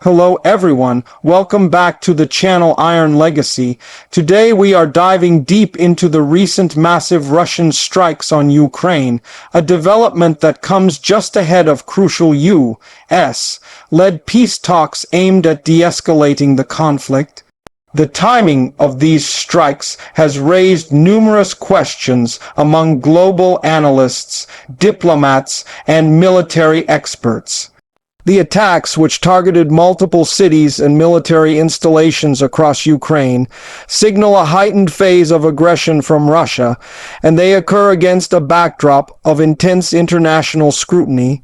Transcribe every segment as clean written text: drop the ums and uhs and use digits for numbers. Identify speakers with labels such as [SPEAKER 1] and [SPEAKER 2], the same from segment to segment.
[SPEAKER 1] Hello everyone, welcome back to the channel Iron Legacy. Today we are diving deep into the recent massive Russian strikes on Ukraine, a development that comes just ahead of crucial US-led peace talks aimed at de-escalating the conflict. The timing of these strikes has raised numerous questions among global analysts, diplomats, and military experts. The attacks, which targeted multiple cities and military installations across Ukraine, signal a heightened phase of aggression from Russia, and they occur against a backdrop of intense international scrutiny.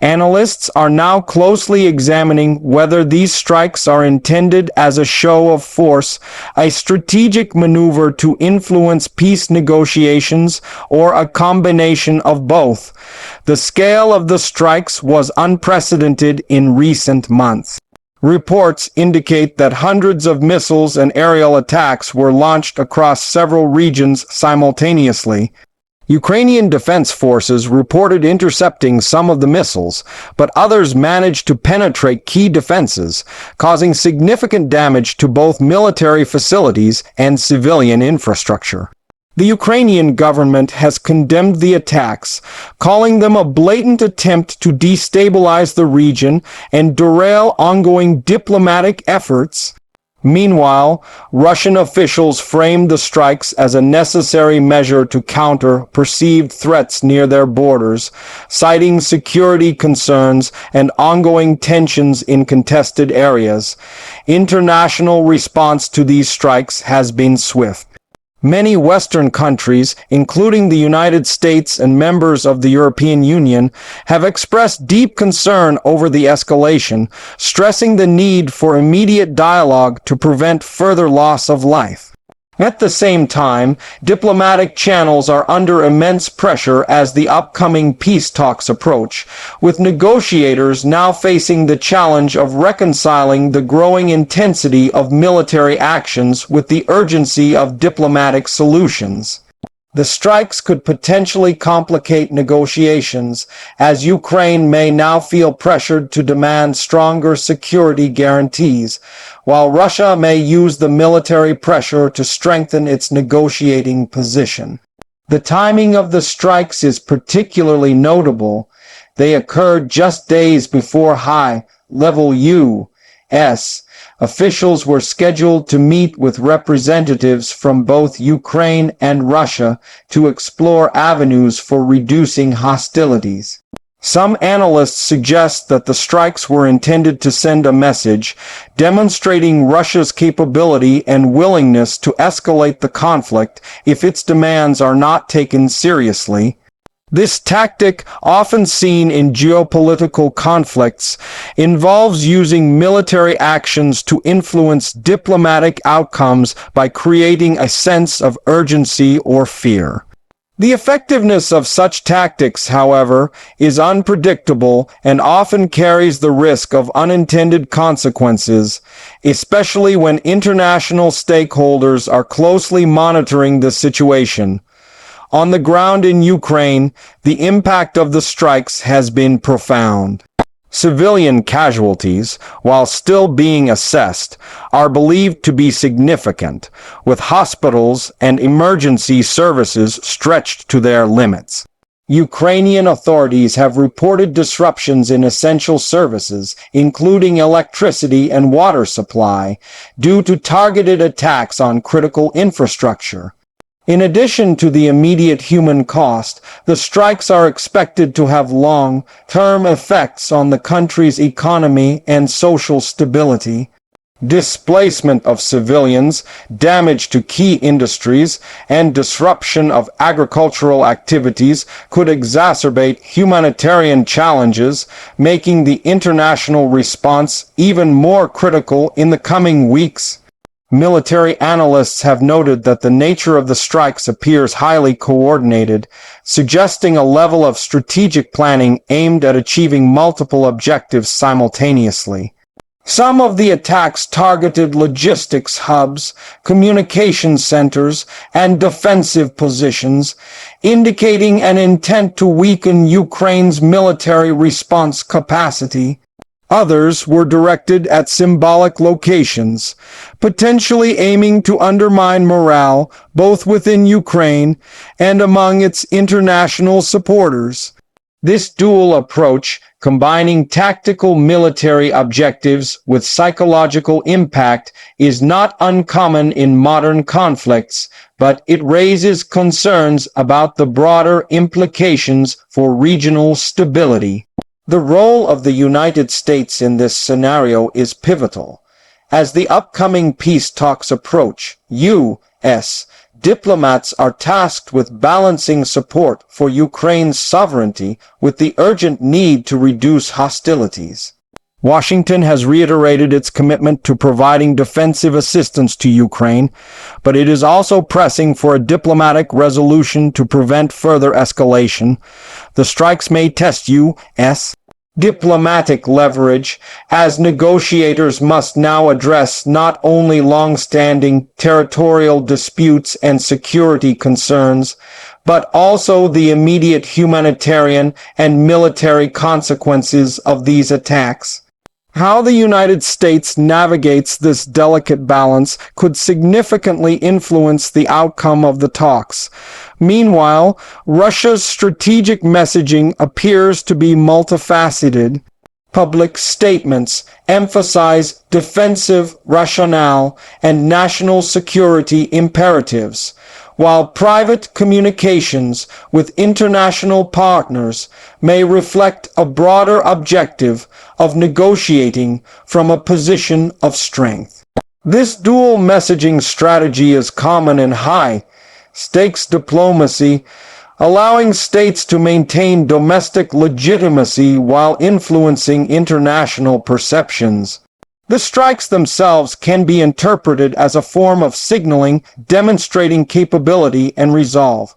[SPEAKER 1] Analysts are now closely examining whether these strikes are intended as a show of force, a strategic maneuver to influence peace negotiations, or a combination of both. The scale of the strikes was unprecedented in recent months. Reports indicate that hundreds of missiles and aerial attacks were launched across several regions simultaneously. Ukrainian defense forces reported intercepting some of the missiles, but others managed to penetrate key defenses, causing significant damage to both military facilities and civilian infrastructure. The Ukrainian government has condemned the attacks, calling them a blatant attempt to destabilize the region and derail ongoing diplomatic efforts. Meanwhile, Russian officials framed the strikes as a necessary measure to counter perceived threats near their borders, citing security concerns and ongoing tensions in contested areas. International response to these strikes has been swift. Many Western countries, including the United States and members of the European Union, have expressed deep concern over the escalation, stressing the need for immediate dialogue to prevent further loss of life. At the same time, diplomatic channels are under immense pressure as the upcoming peace talks approach, with negotiators now facing the challenge of reconciling the growing intensity of military actions with the urgency of diplomatic solutions. The strikes could potentially complicate negotiations, as Ukraine may now feel pressured to demand stronger security guarantees, while Russia may use the military pressure to strengthen its negotiating position. The timing of the strikes is particularly notable. They occurred just days before high-level U.S. officials were scheduled to meet with representatives from both Ukraine and Russia to explore avenues for reducing hostilities. Some analysts suggest that the strikes were intended to send a message demonstrating Russia's capability and willingness to escalate the conflict if its demands are not taken seriously. This tactic, often seen in geopolitical conflicts, involves using military actions to influence diplomatic outcomes by creating a sense of urgency or fear. The effectiveness of such tactics, however, is unpredictable and often carries the risk of unintended consequences, especially when international stakeholders are closely monitoring the situation. On the ground in Ukraine, the impact of the strikes has been profound. Civilian casualties, while still being assessed, are believed to be significant, with hospitals and emergency services stretched to their limits. Ukrainian authorities have reported disruptions in essential services, including electricity and water supply, due to targeted attacks on critical infrastructure. In addition to the immediate human cost, the strikes are expected to have long-term effects on the country's economy and social stability. Displacement of civilians, damage to key industries, and disruption of agricultural activities could exacerbate humanitarian challenges, making the international response even more critical in the coming weeks. Military analysts have noted that the nature of the strikes appears highly coordinated, suggesting a level of strategic planning aimed at achieving multiple objectives simultaneously. Some of the attacks targeted logistics hubs, communication centers, and defensive positions, indicating an intent to weaken Ukraine's military response capacity. Others were directed at symbolic locations, potentially aiming to undermine morale both within Ukraine and among its international supporters. This dual approach, combining tactical military objectives with psychological impact, is not uncommon in modern conflicts, but it raises concerns about the broader implications for regional stability. The role of the United States in this scenario is pivotal. As the upcoming peace talks approach, U.S. diplomats are tasked with balancing support for Ukraine's sovereignty with the urgent need to reduce hostilities. Washington has reiterated its commitment to providing defensive assistance to Ukraine, but it is also pressing for a diplomatic resolution to prevent further escalation. The strikes may test U.S. diplomatic leverage, as negotiators must now address not only long-standing territorial disputes and security concerns, but also the immediate humanitarian and military consequences of these attacks. How the United States navigates this delicate balance could significantly influence the outcome of the talks. Meanwhile, Russia's strategic messaging appears to be multifaceted. Public statements emphasize defensive rationale and national security imperatives, while private communications with international partners may reflect a broader objective of negotiating from a position of strength. This dual messaging strategy is common in high-stakes diplomacy, allowing states to maintain domestic legitimacy while influencing international perceptions. The strikes themselves can be interpreted as a form of signaling, demonstrating capability and resolve.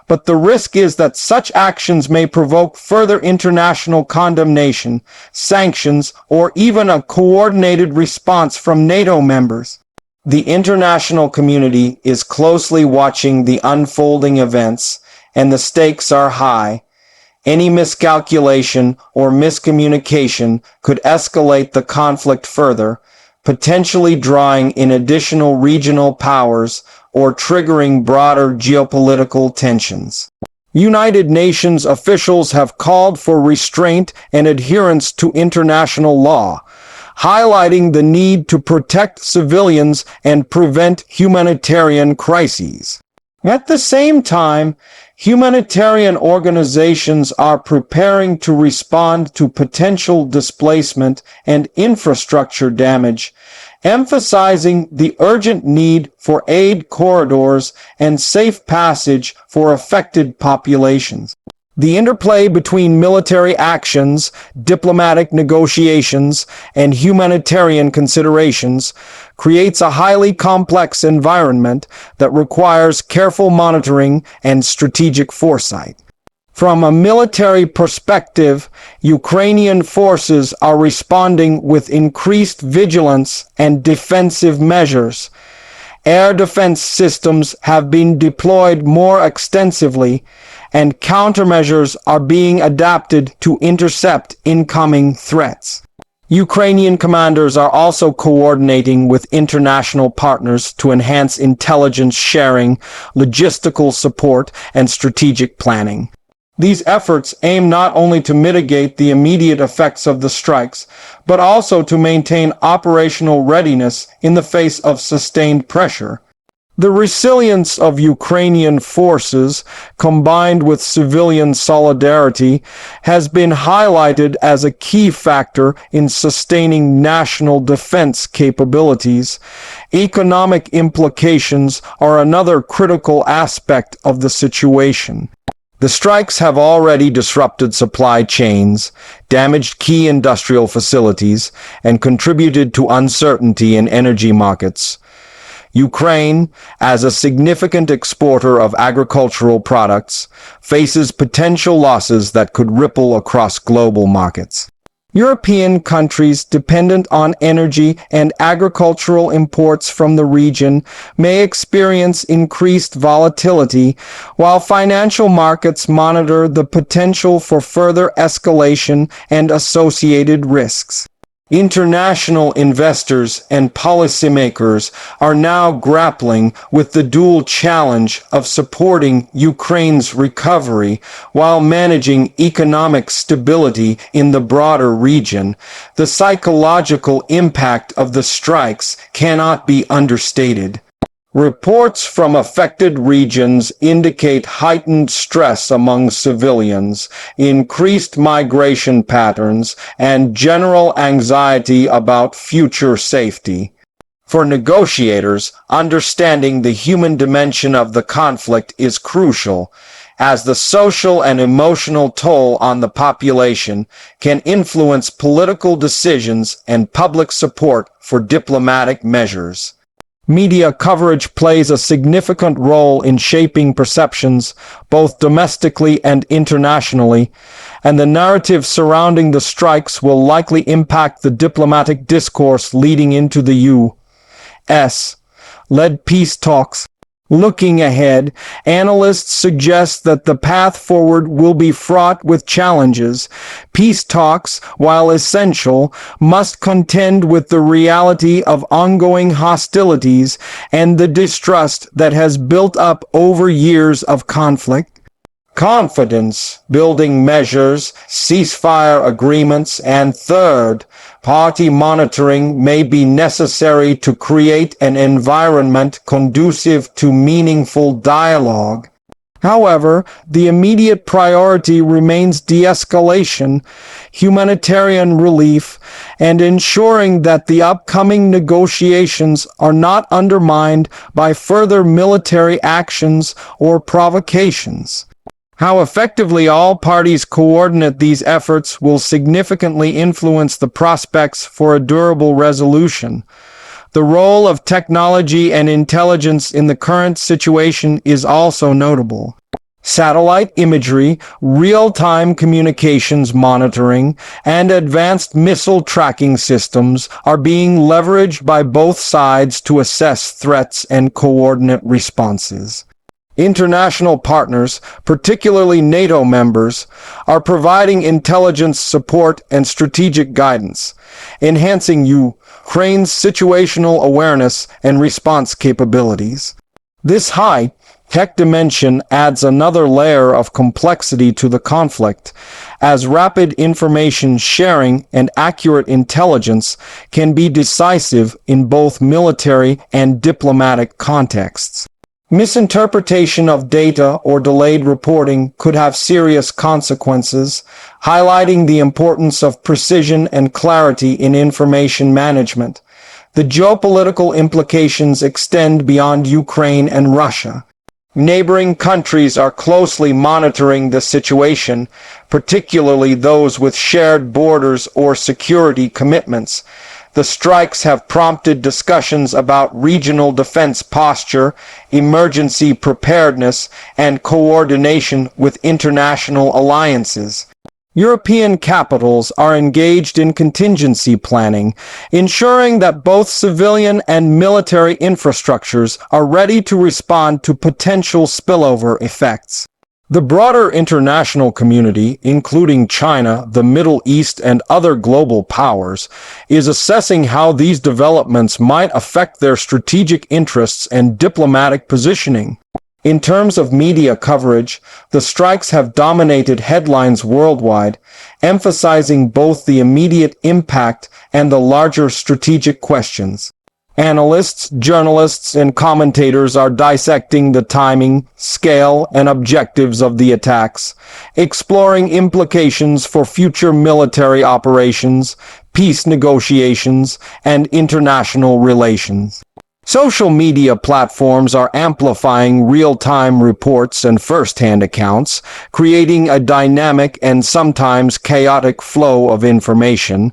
[SPEAKER 1] But the risk is that such actions may provoke further international condemnation, sanctions, or even a coordinated response from NATO members. The international community is closely watching the unfolding events, and the stakes are high. Any miscalculation or miscommunication could escalate the conflict further, potentially drawing in additional regional powers or triggering broader geopolitical tensions. United Nations officials have called for restraint and adherence to international law, highlighting the need to protect civilians and prevent humanitarian crises. At the same time, humanitarian organizations are preparing to respond to potential displacement and infrastructure damage, emphasizing the urgent need for aid corridors and safe passage for affected populations. The interplay between military actions, diplomatic negotiations, and humanitarian considerations creates a highly complex environment that requires careful monitoring and strategic foresight. From a military perspective, Ukrainian forces are responding with increased vigilance and defensive measures. Air defense systems have been deployed more extensively, and countermeasures are being adapted to intercept incoming threats. Ukrainian commanders are also coordinating with international partners to enhance intelligence sharing, logistical support, and strategic planning. These efforts aim not only to mitigate the immediate effects of the strikes, but also to maintain operational readiness in the face of sustained pressure. The resilience of Ukrainian forces, combined with civilian solidarity, has been highlighted as a key factor in sustaining national defense capabilities. Economic implications are another critical aspect of the situation. The strikes have already disrupted supply chains, damaged key industrial facilities, and contributed to uncertainty in energy markets. Ukraine, as a significant exporter of agricultural products, faces potential losses that could ripple across global markets. European countries dependent on energy and agricultural imports from the region may experience increased volatility, while financial markets monitor the potential for further escalation and associated risks. International investors and policymakers are now grappling with the dual challenge of supporting Ukraine's recovery while managing economic stability in the broader region. The psychological impact of the strikes cannot be understated. Reports from affected regions indicate heightened stress among civilians, increased migration patterns, and general anxiety about future safety. For negotiators, understanding the human dimension of the conflict is crucial, as the social and emotional toll on the population can influence political decisions and public support for diplomatic measures. Media coverage plays a significant role in shaping perceptions, both domestically and internationally, and the narrative surrounding the strikes will likely impact the diplomatic discourse leading into the U.S.-led peace talks. Looking ahead, analysts suggest that the path forward will be fraught with challenges. Peace talks, while essential, must contend with the reality of ongoing hostilities and the distrust that has built up over years of conflict. Confidence-building measures, ceasefire agreements, and third-party monitoring may be necessary to create an environment conducive to meaningful dialogue. However, the immediate priority remains de-escalation, humanitarian relief, and ensuring that the upcoming negotiations are not undermined by further military actions or provocations. How effectively all parties coordinate these efforts will significantly influence the prospects for a durable resolution. The role of technology and intelligence in the current situation is also notable. Satellite imagery, real-time communications monitoring, and advanced missile tracking systems are being leveraged by both sides to assess threats and coordinate responses. International partners, particularly NATO members, are providing intelligence support and strategic guidance, enhancing Ukraine's situational awareness and response capabilities. This high-tech dimension adds another layer of complexity to the conflict, as rapid information sharing and accurate intelligence can be decisive in both military and diplomatic contexts. Misinterpretation of data or delayed reporting could have serious consequences, highlighting the importance of precision and clarity in information management. The geopolitical implications extend beyond Ukraine and Russia. Neighboring countries are closely monitoring the situation, particularly those with shared borders or security commitments. The strikes have prompted discussions about regional defense posture, emergency preparedness, and coordination with international alliances. European capitals are engaged in contingency planning, ensuring that both civilian and military infrastructures are ready to respond to potential spillover effects. The broader international community, including China, the Middle East, and other global powers, is assessing how these developments might affect their strategic interests and diplomatic positioning. In terms of media coverage, the strikes have dominated headlines worldwide, emphasizing both the immediate impact and the larger strategic questions. Analysts, journalists, and commentators are dissecting the timing, scale, and objectives of the attacks, exploring implications for future military operations, peace negotiations, and international relations. Social media platforms are amplifying real-time reports and first-hand accounts, creating a dynamic and sometimes chaotic flow of information.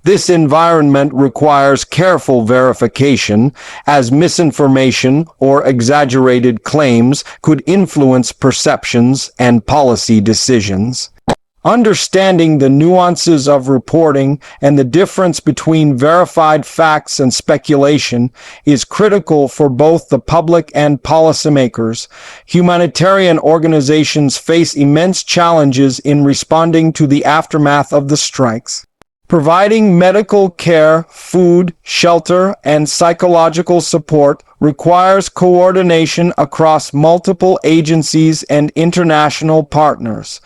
[SPEAKER 1] This environment requires careful verification, as misinformation or exaggerated claims could influence perceptions and policy decisions. Understanding the nuances of reporting and the difference between verified facts and speculation is critical for both the public and policymakers. Humanitarian organizations face immense challenges in responding to the aftermath of the strikes. Providing medical care, food, shelter, and psychological support requires coordination across multiple agencies and international partners.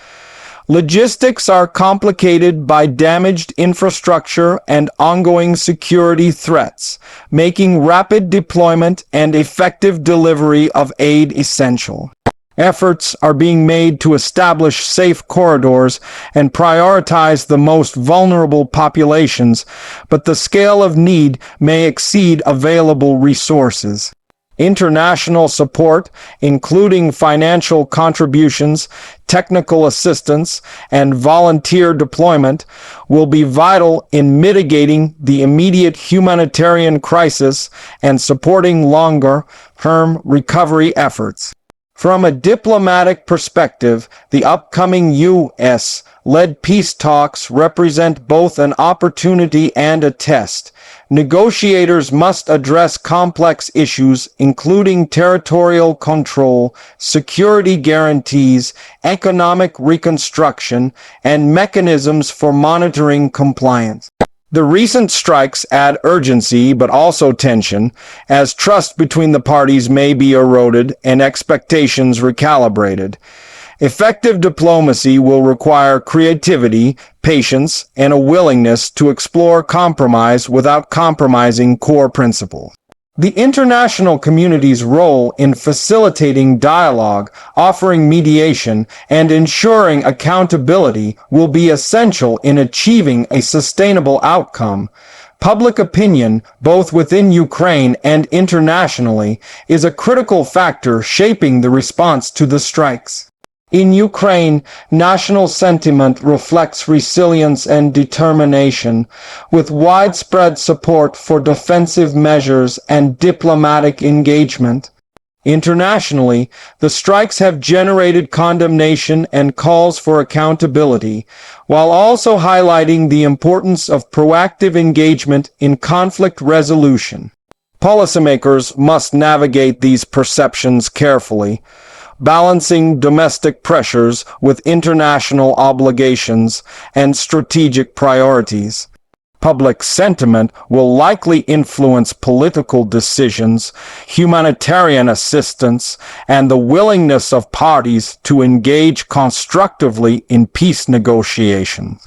[SPEAKER 1] Logistics are complicated by damaged infrastructure and ongoing security threats, making rapid deployment and effective delivery of aid essential. Efforts are being made to establish safe corridors and prioritize the most vulnerable populations, but the scale of need may exceed available resources. International support, including financial contributions, technical assistance, and volunteer deployment, will be vital in mitigating the immediate humanitarian crisis and supporting longer-term recovery efforts. From a diplomatic perspective, the upcoming U.S.-led peace talks represent both an opportunity and a test. Negotiators must address complex issues including territorial control, security guarantees, economic reconstruction, and mechanisms for monitoring compliance. The recent strikes add urgency but also tension, as trust between the parties may be eroded and expectations recalibrated. Effective diplomacy will require creativity, patience, and a willingness to explore compromise without compromising core principles. The international community's role in facilitating dialogue, offering mediation, and ensuring accountability will be essential in achieving a sustainable outcome. Public opinion, both within Ukraine and internationally, is a critical factor shaping the response to the strikes. In Ukraine, national sentiment reflects resilience and determination, with widespread support for defensive measures and diplomatic engagement. Internationally, the strikes have generated condemnation and calls for accountability, while also highlighting the importance of proactive engagement in conflict resolution. Policymakers must navigate these perceptions carefully, balancing domestic pressures with international obligations and strategic priorities. Public sentiment will likely influence political decisions, humanitarian assistance, and the willingness of parties to engage constructively in peace negotiations.